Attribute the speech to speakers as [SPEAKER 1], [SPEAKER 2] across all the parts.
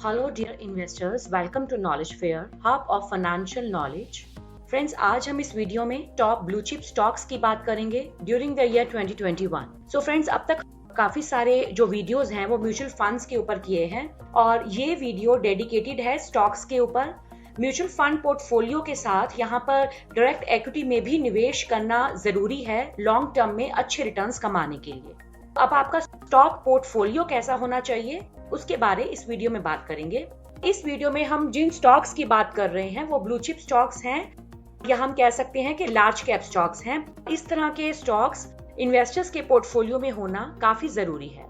[SPEAKER 1] Hello dear investors, welcome to Knowledge Fair, hub of financial knowledge. Friends, आज हम इस video में top blue chip stocks की बात करेंगे during the year 2021। So friends, अब तक काफी सारे जो वीडियोस हैं वो म्यूचुअल फंड्स के ऊपर किए हैं और ये वीडियो डेडिकेटेड है स्टॉक्स के ऊपर। म्यूचुअल फंड पोर्टफोलियो के साथ यहाँ पर डायरेक्ट इक्विटी में भी निवेश करना जरूरी है लॉन्ग टर्म में अच्छे रिटर्न्स कमाने के लिए। अब आपका स्टॉक पोर्टफोलियो कैसा होना चाहिए उसके बारे इस वीडियो में बात करेंगे। इस वीडियो में हम जिन स्टॉक्स की बात कर रहे हैं वो ब्लू चिप स्टॉक्स हैं या हम कह सकते हैं कि लार्ज कैप स्टॉक्स हैं। इस तरह के स्टॉक्स इन्वेस्टर्स के पोर्टफोलियो में होना काफी जरूरी है।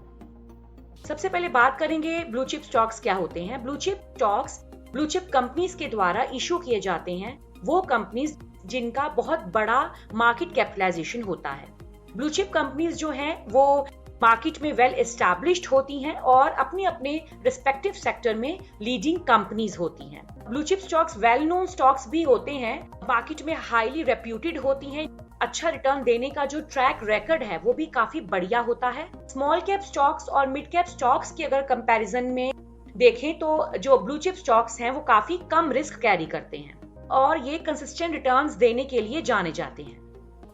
[SPEAKER 1] सबसे पहले बात करेंगे ब्लू चिप स्टॉक्स क्या होते हैं। Blue chip stocks blue chip companies के द्वारा इशू किए जाते हैं, वो कंपनीज जिनका बहुत बड़ा मार्केट कैपिटलाइजेशन होता है। ब्लू चिप कंपनीज जो हैं वो मार्केट में वेल एस्टैब्लिश्ड होती हैं और अपने अपने रिस्पेक्टिव सेक्टर में लीडिंग कंपनीज होती हैं। Blue chip stocks well known stocks भी होते हैं, मार्केट में हाईली रेप्यूटेड होती हैं। अच्छा रिटर्न देने का जो ट्रैक रिकॉर्ड है वो भी काफी बढ़िया होता है। स्मॉल कैप स्टॉक्स और मिड कैप स्टॉक्स की अगर कंपैरिजन में देखें तो जो ब्लू चिप स्टॉक्स हैं वो काफी कम रिस्क कैरी करते हैं और ये कंसिस्टेंट रिटर्न्स देने के लिए जाने जाते हैं।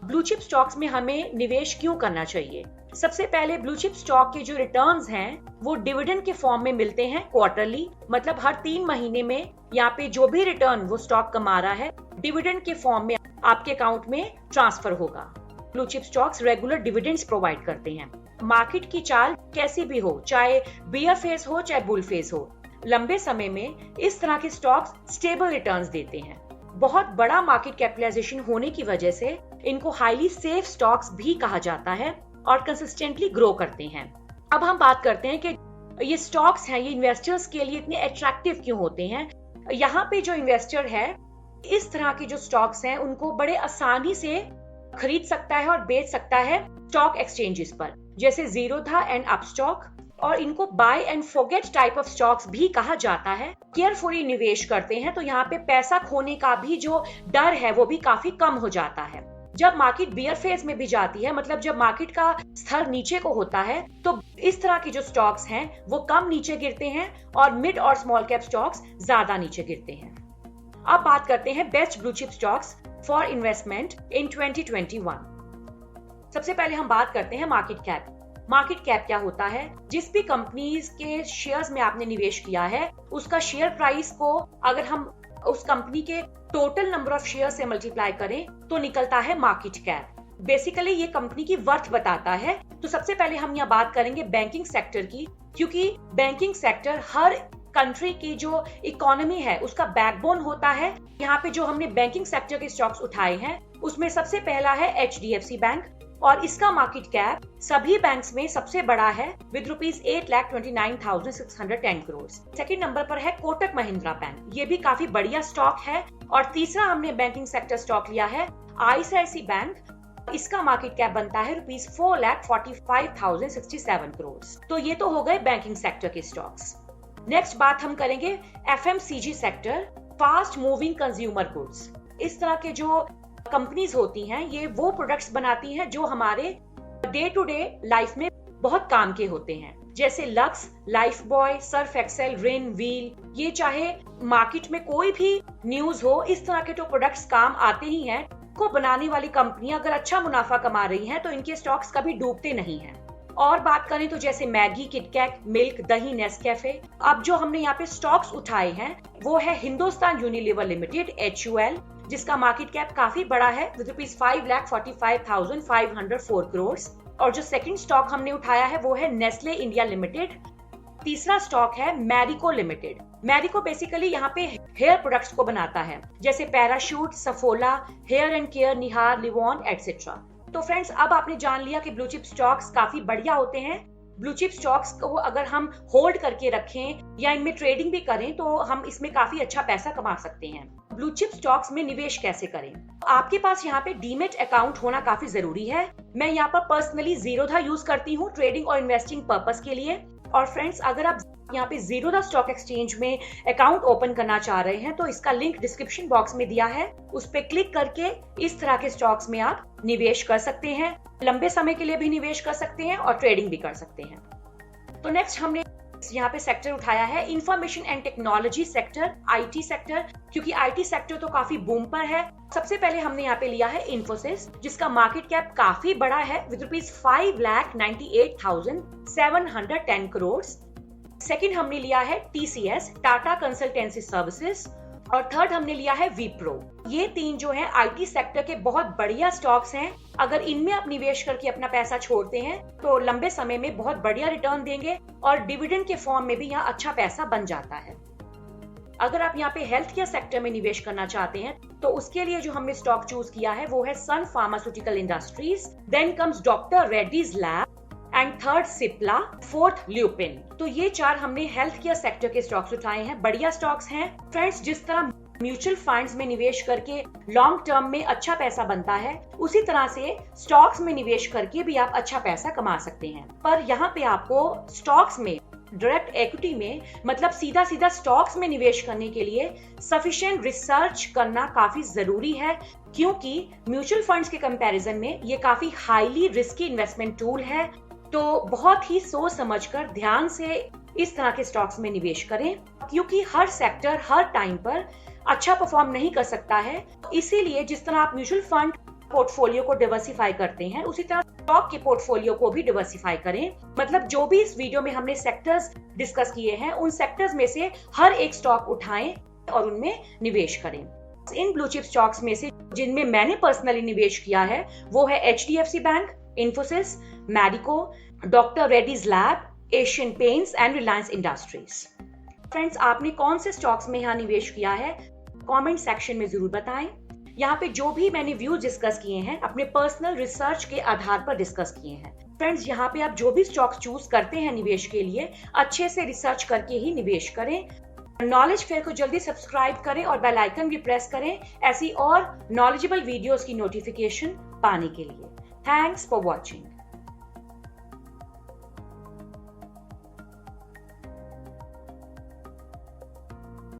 [SPEAKER 1] ब्लू चिप स्टॉक्स में हमें निवेश क्यों करना चाहिए? सबसे पहले ब्लू चिप स्टॉक के जो रिटर्न्स हैं वो डिविडेंड के फॉर्म में मिलते हैं क्वार्टरली, मतलब हर 3 महीने में यहाँ पे जो भी रिटर्न वो स्टॉक कमा रहा है डिविडेंड के फॉर्म में आपके अकाउंट में ट्रांसफर होगा। Blue chip stocks regular dividends provide करते हैं। मार्केट की चाल कैसी भी हो, चाहे बियर फेज हो चाहे बुल फेज हो, लंबे समय में इस तरह के स्टॉक्स स्टेबल रिटर्न्स देते हैं। बहुत बड़ा मार्केट कैपिटलाइजेशन होने की वजह से इनको हाईली सेफ स्टॉक्स भी कहा जाता है और कंसिस्टेंटली ग्रो करते हैं। अब हम बात करते हैं कि ये स्टॉक्स हैं ये इन्वेस्टर्स के लिए इतने अट्रैक्टिव क्यों होते हैं। यहाँ पे जो इन्वेस्टर है इस तरह के जो स्टॉक्स हैं उनको बड़े आसानी से खरीद सकता है और बेच सकता है स्टॉक एक्सचेंजेस पर, जैसे जीरोधा एंड अपस्टॉक, और इनको buy and forget type of stocks भी कहा जाता है। केयरफुली निवेश करते हैं तो यहाँ पे पैसा खोने का भी जो डर है वो भी काफी कम हो जाता है। जब मार्केट बियर फेज में भी जाती है, मतलब जब मार्केट का स्तर नीचे को होता है, तो इस तरह के जो स्टॉक्स हैं वो कम नीचे गिरते हैं और मिड और स्मॉल कैप स्टॉक्स ज्यादा नीचे गिरते हैं। अब बात करते हैं best blue chip stocks for investment इन 2021। सबसे पहले हम बात करते हैं मार्केट कैप। मार्केट कैप क्या होता है? जिस भी कंपनीज के शेयर्स में आपने निवेश किया है उसका शेयर प्राइस को अगर हम उस कंपनी के टोटल नंबर ऑफ शेयर से मल्टीप्लाई करें तो निकलता है मार्केट कैप। बेसिकली ये कंपनी की वर्थ बताता है। तो सबसे पहले हम यहाँ बात करेंगे बैंकिंग सेक्टर की, क्योंकि बैंकिंग सेक्टर हर कंट्री की जो इकोनॉमी है उसका बैकबोन होता है। यहाँ पे जो हमने बैंकिंग सेक्टर के स्टॉक्स उठाए हैं उसमें सबसे पहला है HDFC बैंक और इसका मार्केट कैप सभी बैंक्स में सबसे बड़ा है with rupees 8,29,610 crore. Second number पर है कोटक महिंद्रा बैंक, ये भी काफी बढ़िया स्टॉक है। और तीसरा हमने बैंकिंग सेक्टर स्टॉक लिया है ICICI बैंक, इसका मार्केट कैप बनता है रुपीज 4,45,067 करोड़। तो ये तो हो गए बैंकिंग सेक्टर के स्टॉक्स। नेक्स्ट बात हम करेंगे FMCG sector, fast moving consumer goods. इस तरह के जो कंपनीज होती हैं ये वो प्रोडक्ट्स बनाती हैं जो हमारे डे टू डे लाइफ में बहुत काम के होते हैं, जैसे Lux, Lifebuoy, Surf Excel, Rin, Wheel. ये चाहे मार्केट में कोई भी न्यूज हो, इस तरह के तो प्रोडक्ट्स काम आते ही हैं। को बनाने वाली कंपनियां अगर अच्छा मुनाफा कमा रही हैं तो इनके स्टॉक्स कभी डूबते नहीं हैं। और बात करें तो जैसे मैगी, किटकैट, मिल्क, दही, नेस्कैफे। अब जो हमने यहाँ पे स्टॉक्स उठाए हैं वो है हिंदुस्तान यूनिलीवर लिमिटेड HUL, जिसका मार्केट कैप काफी बड़ा है विद रुपीज 5,45,504 करोड़। और जो सेकंड स्टॉक हमने उठाया है वो है नेस्ले इंडिया लिमिटेड। तीसरा स्टॉक है मैरिको लिमिटेड। मैरिको बेसिकली यहाँ पे हेयर प्रोडक्ट्स को बनाता है, जैसे Parachute, Saffola, hair and care, Nihar, Livon et cetera. तो फ्रेंड्स, अब आपने जान लिया कि ब्लू चिप स्टॉक्स काफी बढ़िया होते हैं। ब्लू चिप स्टॉक्स को अगर हम होल्ड करके रखें या इनमें ट्रेडिंग भी करें तो हम इसमें काफी अच्छा पैसा कमा सकते हैं। ब्लू चिप स्टॉक्स में निवेश कैसे करें? आपके पास यहाँ पे डीमेट अकाउंट होना काफी जरूरी है। मैं यहाँ पर पर्सनली जीरोधा यूज करती हूँ ट्रेडिंग और इन्वेस्टिंग पर्पस के लिए। और फ्रेंड्स, अगर आप यहाँ पे जीरोधा स्टॉक एक्सचेंज में अकाउंट ओपन करना चाह रहे हैं तो इसका लिंक डिस्क्रिप्शन बॉक्स में दिया है, उस पर क्लिक करके इस तरह के स्टॉक्स में आप निवेश कर सकते हैं। लंबे समय के लिए भी निवेश कर सकते हैं और ट्रेडिंग भी कर सकते हैं। तो नेक्स्ट हमने यहाँ पे सेक्टर उठाया है information and technology sector, IT sector, क्योंकि आईटी सेक्टर तो काफी बूम पर है। सबसे पहले हमने यहाँ पे लिया है इन्फोसिस, जिसका मार्केट कैप काफी बड़ा है विद ₹5,98,710 करोड़। सेकंड हमने लिया है टीसीएस, टाटा कंसल्टेंसी सर्विसेज, और थर्ड हमने लिया है विप्रो। ये तीन जो है आईटी सेक्टर के बहुत बढ़िया स्टॉक्स हैं। अगर इनमें आप निवेश करके अपना पैसा छोड़ते हैं तो लंबे समय में बहुत बढ़िया रिटर्न देंगे और डिविडेंड के फॉर्म में भी यहाँ अच्छा पैसा बन जाता है। अगर आप यहाँ पे हेल्थ केयर सेक्टर में निवेश करना चाहते हैं तो उसके लिए जो हमने स्टॉक चूज किया है वो है Sun pharmaceutical industries, then comes doctor Reddy's lab, and third Cipla, fourth Lupin. तो ये चार हमने हेल्थ केयर सेक्टर के स्टॉक्स उठाए हैं, बढ़िया स्टॉक्स हैं। फ्रेंड्स, जिस तरह म्यूचुअल फंड्स में निवेश करके लॉन्ग टर्म में अच्छा पैसा बनता है, उसी तरह से स्टॉक्स में निवेश करके भी आप अच्छा पैसा कमा सकते हैं। पर यहाँ पे आपको स्टॉक्स में, डायरेक्ट इक्विटी में, मतलब सीधा सीधा स्टॉक्स में निवेश करने के लिए सफिशिएंट रिसर्च करना काफी जरूरी है, क्योंकि म्यूचुअल फंड्स के कंपैरिजन में ये काफी हाईली रिस्की इन्वेस्टमेंट टूल है। तो बहुत ही सोच समझकर ध्यान से इस तरह के स्टॉक्स में निवेश करें, क्योंकि हर सेक्टर हर टाइम पर अच्छा परफॉर्म नहीं कर सकता है। इसीलिए जिस तरह आप म्यूचुअल फंड पोर्टफोलियो को डिवर्सिफाई करते हैं, उसी तरह स्टॉक के पोर्टफोलियो को भी डिवर्सिफाई करें। मतलब जो भी इस वीडियो में हमने सेक्टर्स डिस्कस किए हैं, उन सेक्टर्स में से हर एक स्टॉक उठाएं और उनमें निवेश करें। इन ब्लू चिप स्टॉक्स में से जिनमें मैंने पर्सनली निवेश किया है वो है HDFC बैंक, इन्फोसिस, मैडिको, doctor Reddy's lab, Asian Paints and Reliance industries. Friends, आपने कौन से स्टॉक्स में यहाँ निवेश किया है कमेंट सेक्शन में जरूर बताएं। यहाँ पे जो भी मैंने व्यूज डिस्कस किए हैं अपने पर्सनल रिसर्च के आधार पर डिस्कस किए हैं। फ्रेंड्स, यहाँ पे आप जो भी स्टॉक चूज करते हैं निवेश के लिए, अच्छे से रिसर्च करके ही निवेश करें। नॉलेज फेयर को जल्दी सब्सक्राइब करें और बेल आइकन भी प्रेस करें ऐसी और नॉलेजेबल वीडियोस की नोटिफिकेशन पाने के लिए। Thanks for watching.